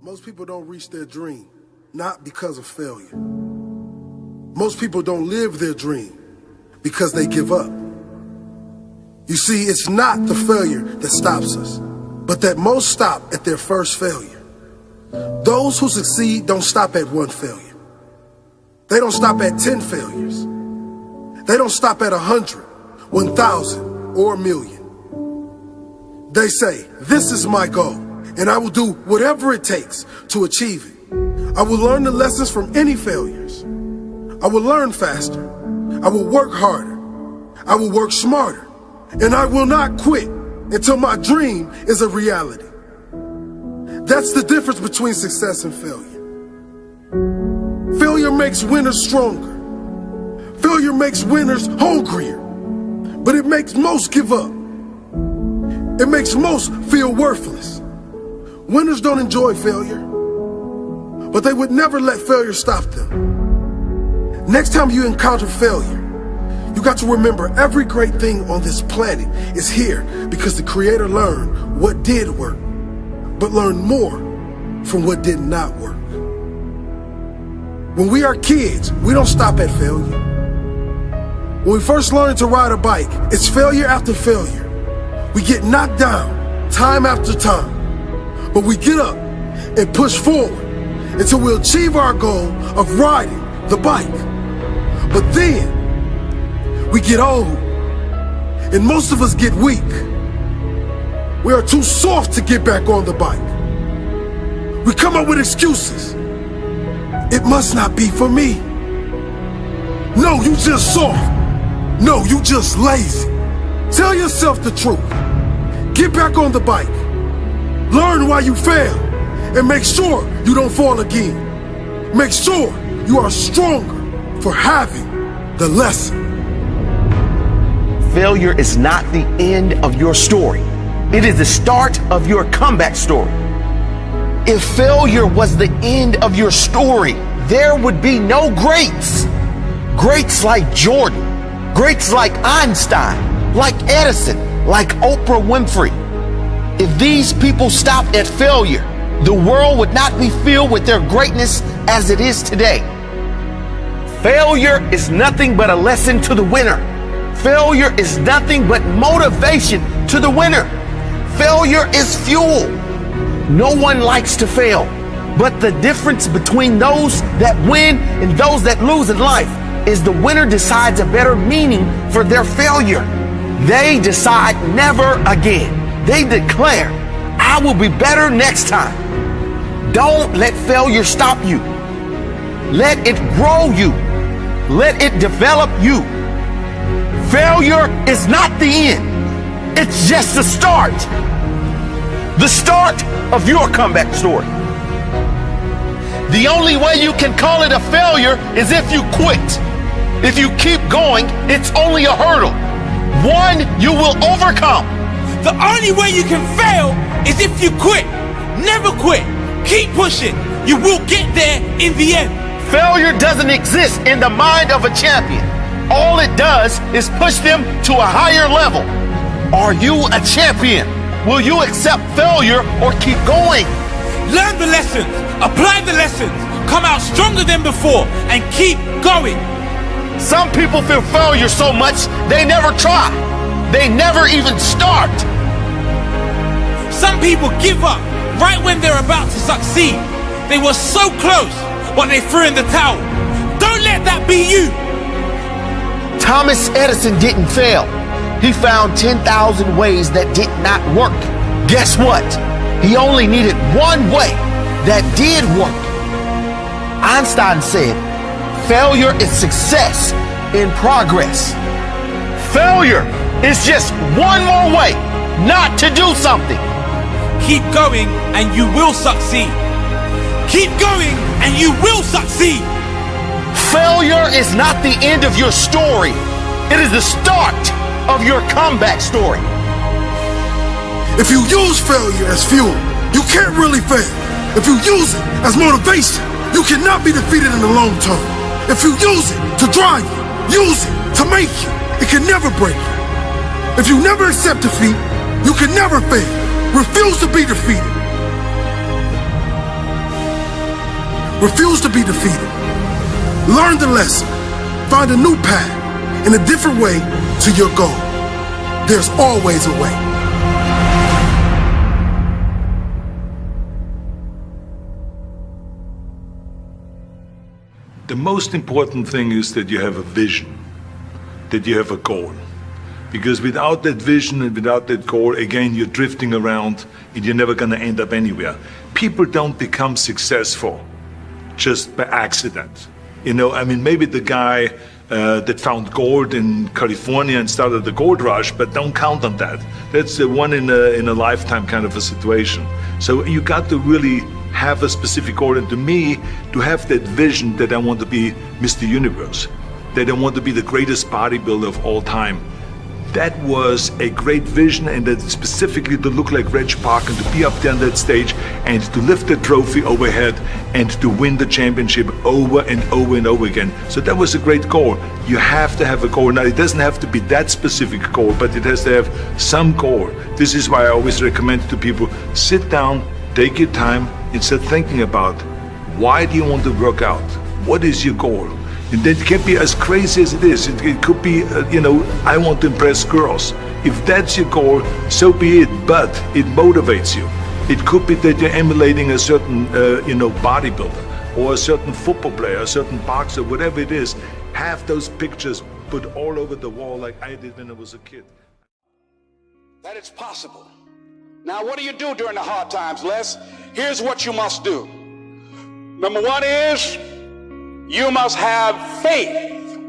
Most people don't reach their dream, not because of failure. Most people don't live their dream because they give up. You see, it's not the failure that stops us, but that most stop at their first failure. Those who succeed don't stop at one failure. They don't stop at 10 failures. They don't stop at 100, 1,000, or a million. They say, this is my goal, and I will do whatever it takes to achieve it. I will learn the lessons from any failures. I will learn faster. I will work harder. I will work smarter. And I will not quit until my dream is a reality. That's the difference between success and failure. Failure makes winners stronger. Failure makes winners hungrier. But it makes most give up. It makes most feel worthless. Winners don't enjoy failure, but they would never let failure stop them. Next time you encounter failure, you got to remember every great thing on this planet is here because the Creator learned what did work, but learned more from what did not work. When we are kids, we don't stop at failure. When we first learn to ride a bike, it's failure after failure. We get knocked down time after time, but we get up and push forward until we achieve our goal of riding the bike. But then we get old, and most of us get weak. We are too soft to get back on the bike. We come up with excuses. It must not be for me. No, you just soft. No, you just lazy. Tell yourself the truth. Get back on the bike. Learn why you failed, and make sure you don't fall again. Make sure you are stronger for having the lesson. Failure is not the end of your story. It is the start of your comeback story. If failure was the end of your story, there would be no greats. Greats like Jordan, greats like Einstein, like Edison, like Oprah Winfrey. If these people stopped at failure, the world would not be filled with their greatness as it is today. Failure is nothing but a lesson to the winner. Failure is nothing but motivation to the winner. Failure is fuel. No one likes to fail, but the difference between those that win and those that lose in life is the winner decides a better meaning for their failure. They decide never again. They declare, I will be better next time. Don't let failure stop you. Let it grow you. Let it develop you. Failure is not the end. It's just the start. The start of your comeback story. The only way you can call it a failure is if you quit. If you keep going, it's only a hurdle. One you will overcome. The only way you can fail is if you quit. Never quit. Keep pushing. You will get there in the end. Failure doesn't exist in the mind of a champion. All it does is push them to a higher level. Are you a champion? Will you accept failure or keep going? Learn the lessons, apply the lessons, come out stronger than before, and keep going. Some people fear failure so much they never try. They never even start. Some people give up right when they're about to succeed. They were so close, but they threw in the towel. Don't let that be you. Thomas Edison didn't fail. He found 10,000 ways that did not work. Guess what? He only needed one way that did work. Einstein said, failure is success in progress. Failure is just one more way not to do something. Keep going and you will succeed. Keep going and you will succeed. Failure is not the end of your story. It is the start of your comeback story. If you use failure as fuel, you can't really fail. If you use it as motivation, you cannot be defeated in the long term. If you use it to drive you, use it to make you, it can never break you. If you never accept defeat, you can never fail. Refuse to be defeated. Refuse to be defeated. Learn the lesson. Find a new path and a different way to your goal. There's always a way. The most important thing is that you have a vision, that you have a goal. Because without that vision and without that goal, again, you're drifting around and you're never going to end up anywhere. People don't become successful just by accident. You know, I mean, maybe the guy that found gold in California and started the gold rush, but don't count on that. That's the one in a lifetime kind of a situation. So you got to really have a specific goal, and to me, to have that vision that I want to be Mr. Universe, that I want to be the greatest bodybuilder of all time. That was a great vision, and that specifically to look like Reg Park and to be up there on that stage and to lift the trophy overhead and to win the championship over and over and over again. So that was a great goal. You have to have a goal. Now, it doesn't have to be that specific goal, but it has to have some goal. This is why I always recommend to people, sit down, take your time, and start thinking about, why do you want to work out? What is your goal? And that can be as crazy as it is. It could be, you know, I want to impress girls. If that's your goal, so be it, but it motivates you. It could be that you're emulating a certain, you know, bodybuilder or a certain football player, a certain boxer, whatever it is. Have those pictures put all over the wall like I did when I was a kid. That it's possible. Now, what do you do during the hard times, Les? Here's what you must do. Number one is, you must have faith.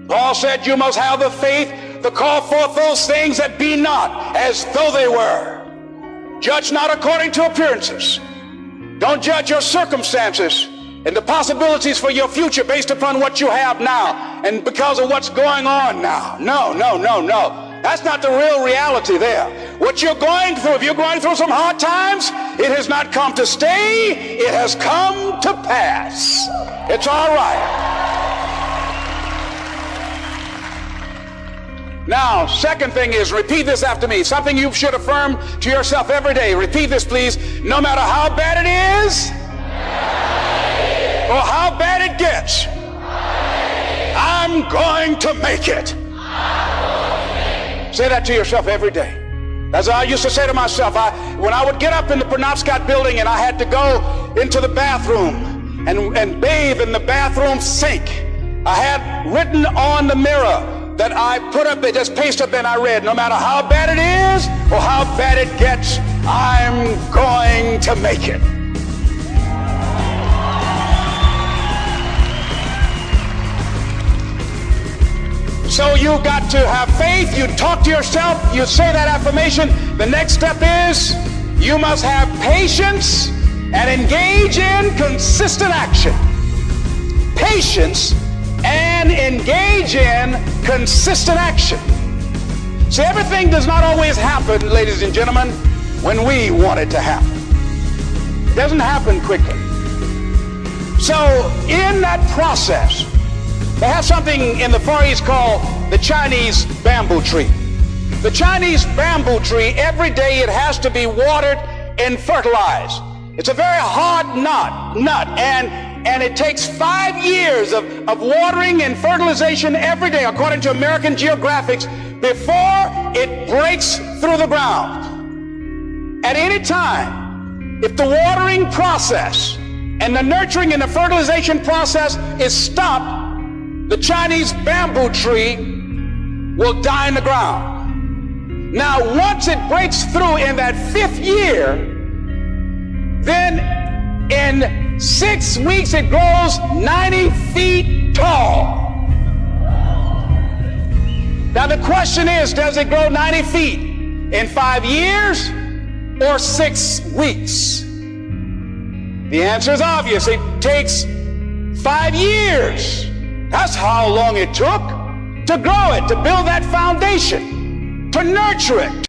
Paul said you must have the faith to call forth those things that be not as though they were. Judge not according to appearances. Don't judge your circumstances and the possibilities for your future based upon what you have now and because of what's going on now. No, no, no, no. That's not the real reality there. What you're going through, if you're going through some hard times, it has not come to stay, it has come to pass. It's all right. Now, second thing is, repeat this after me. Something you should affirm to yourself every day. Repeat this, please. No matter how bad it is, or how bad it gets, I'm going to make it. Say that to yourself every day. As I used to say to myself, when I would get up in the Penobscot building and I had to go into the bathroom and bathe in the bathroom sink, I had written on the mirror that I put up, just paste up, and I read, no matter how bad it is or how bad it gets, I'm going to make it. So you got to have faith, you talk to yourself, you say that affirmation. The next step is you must have patience and engage in consistent action. Patience and engage in consistent action. See, everything does not always happen, ladies and gentlemen, when we want it to happen. It doesn't happen quickly. So in that process, they have something in the Far East called the Chinese bamboo tree. The Chinese bamboo tree, every day it has to be watered and fertilized. It's a very hard nut, and it takes 5 years of watering and fertilization every day, according to American Geographics, before it breaks through the ground. At any time, if the watering process and the nurturing and the fertilization process is stopped, the Chinese bamboo tree will die in the ground. Now, once it breaks through in that 5th year, then in 6 weeks it grows 90 feet tall. Now the question is, does it grow 90 feet in 5 years or 6 weeks? The answer is obvious. It takes 5 years. That's how long it took to grow it, to build that foundation, to nurture it.